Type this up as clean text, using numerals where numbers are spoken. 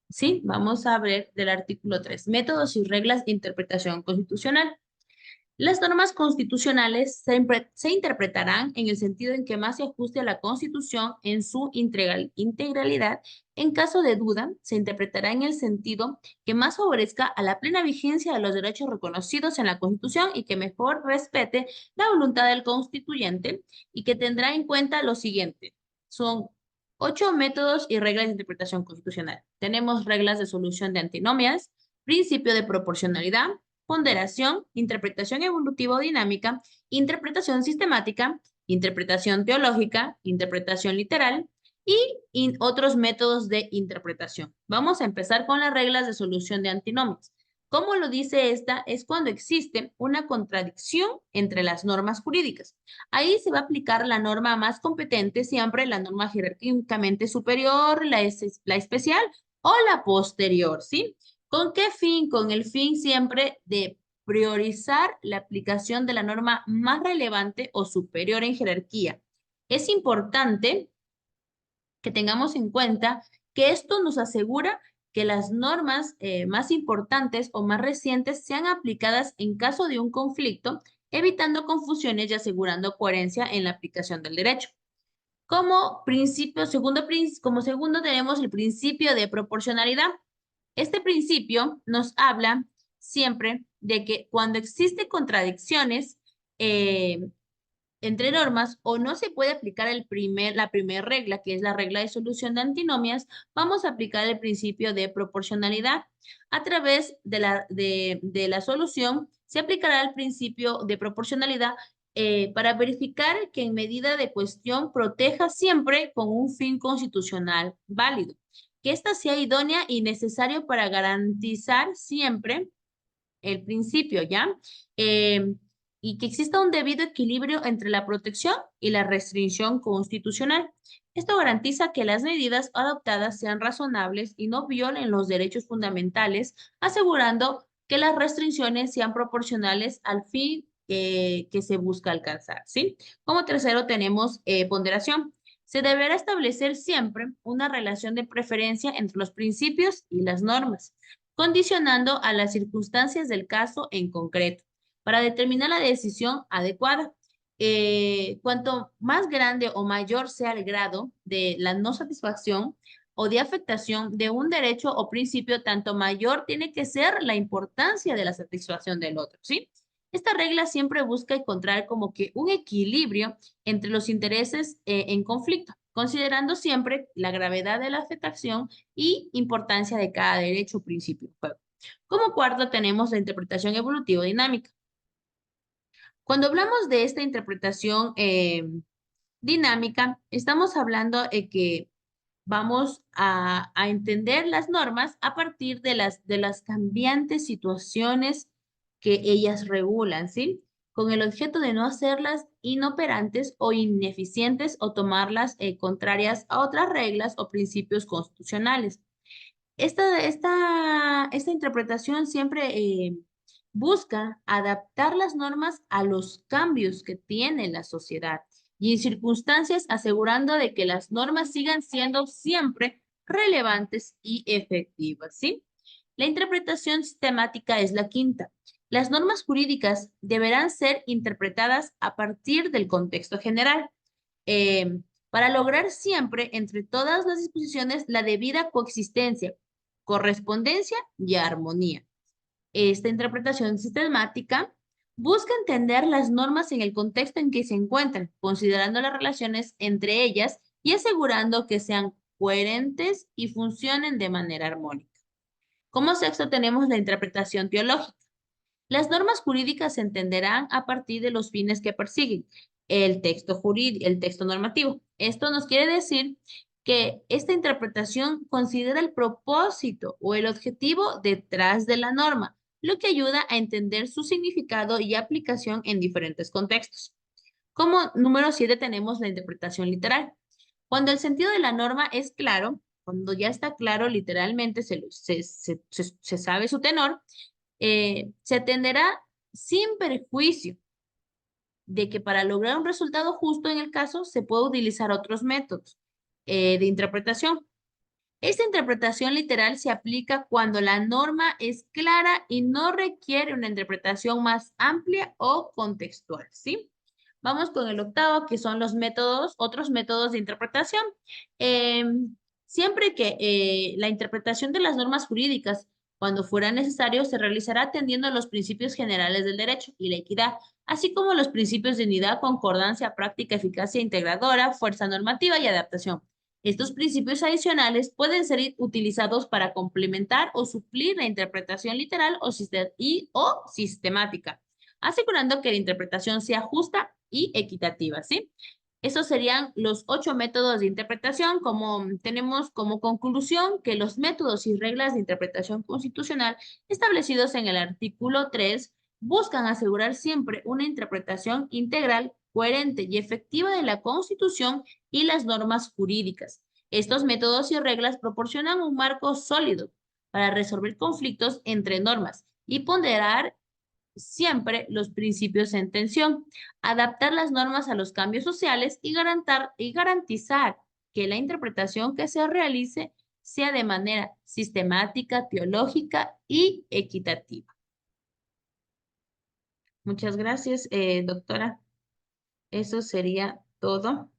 ¿sí? Vamos a ver del artículo 3, métodos y reglas de interpretación constitucional. Las normas constitucionales se interpretarán en el sentido en que más se ajuste a la Constitución en su integralidad. En caso de duda, se interpretará en el sentido que más favorezca a la plena vigencia de los derechos reconocidos en la Constitución y que mejor respete la voluntad del constituyente y que tendrá en cuenta lo siguiente. Son 8 métodos y reglas de interpretación constitucional. Tenemos reglas de solución de antinomias, principio de proporcionalidad, ponderación, interpretación evolutivo-dinámica, interpretación sistemática, interpretación teológica, interpretación literal y otros métodos de interpretación. Vamos a empezar con las reglas de solución de antinomios. Como lo dice esta, es cuando existe una contradicción entre las normas jurídicas. Ahí se va a aplicar la norma más competente, siempre la norma jerárquicamente superior, la especial o la posterior, ¿sí? ¿Con qué fin? Con el fin siempre de priorizar la aplicación de la norma más relevante o superior en jerarquía. Es importante que tengamos en cuenta que esto nos asegura que las normas más importantes o más recientes sean aplicadas en caso de un conflicto, evitando confusiones y asegurando coherencia en la aplicación del derecho. Como principio, como segundo tenemos el principio de proporcionalidad. Este principio nos habla siempre de que cuando existen contradicciones entre normas o no se puede aplicar la primera regla, que es la regla de solución de antinomias, vamos a aplicar el principio de proporcionalidad. A través de la solución se aplicará el principio de proporcionalidad para verificar que en medida de cuestión proteja siempre con un fin constitucional válido, que ésta sea idónea y necesario para garantizar siempre el principio, ¿ya? Eh, y que exista un debido equilibrio entre la protección y la restricción constitucional. Esto garantiza que las medidas adoptadas sean razonables y no violen los derechos fundamentales, asegurando que las restricciones sean proporcionales al fin que se busca alcanzar, ¿sí? Como tercero tenemos ponderación. Se deberá establecer siempre una relación de preferencia entre los principios y las normas, condicionando a las circunstancias del caso en concreto para determinar la decisión adecuada. Cuanto más grande o mayor sea el grado de la no satisfacción o de afectación de un derecho o principio, tanto mayor tiene que ser la importancia de la satisfacción del otro, ¿sí? Esta regla siempre busca encontrar como que un equilibrio entre los intereses en conflicto, considerando siempre la gravedad de la afectación y importancia de cada derecho o principio. Como cuarto tenemos la interpretación evolutivo-dinámica. Cuando hablamos de esta interpretación dinámica, estamos hablando de que vamos a entender las normas a partir de las cambiantes situaciones que ellas regulan, ¿sí? Con el objeto de no hacerlas inoperantes o ineficientes o tomarlas contrarias a otras reglas o principios constitucionales. Esta interpretación siempre busca adaptar las normas a los cambios que tiene la sociedad y en circunstancias asegurando de que las normas sigan siendo siempre relevantes y efectivas, ¿sí? La interpretación sistemática es la quinta. Las normas jurídicas deberán ser interpretadas a partir del contexto general, para lograr siempre entre todas las disposiciones la debida coexistencia, correspondencia y armonía. Esta interpretación sistemática busca entender las normas en el contexto en que se encuentran, considerando las relaciones entre ellas y asegurando que sean coherentes y funcionen de manera armónica. Como sexto tenemos la interpretación teológica. Las normas jurídicas se entenderán a partir de los fines que persiguen el texto jurídico, el texto normativo. Esto nos quiere decir que esta interpretación considera el propósito o el objetivo detrás de la norma, lo que ayuda a entender su significado y aplicación en diferentes contextos. Como número 7 tenemos la interpretación literal. Cuando el sentido de la norma es claro, cuando ya está claro literalmente, se sabe su tenor, se atenderá sin perjuicio de que para lograr un resultado justo en el caso se puede utilizar otros métodos de interpretación. Esta interpretación literal se aplica cuando la norma es clara y no requiere una interpretación más amplia o contextual, ¿sí? Vamos con el octavo, que son los métodos, otros métodos de interpretación. Siempre que la interpretación de las normas jurídicas, cuando fuera necesario, se realizará atendiendo a los principios generales del derecho y la equidad, así como los principios de unidad, concordancia, práctica, eficacia integradora, fuerza normativa y adaptación. Estos principios adicionales pueden ser utilizados para complementar o suplir la interpretación literal o sistemática, asegurando que la interpretación sea justa y equitativa, ¿sí? Esos serían los 8 métodos de interpretación, como tenemos como conclusión que los métodos y reglas de interpretación constitucional establecidos en el artículo 3 buscan asegurar siempre una interpretación integral, coherente y efectiva de la Constitución y las normas jurídicas. Estos métodos y reglas proporcionan un marco sólido para resolver conflictos entre normas y ponderar siempre los principios en tensión, adaptar las normas a los cambios sociales y garantizar que la interpretación que se realice sea de manera sistemática, teológica y equitativa. Muchas gracias, doctora. Eso sería todo.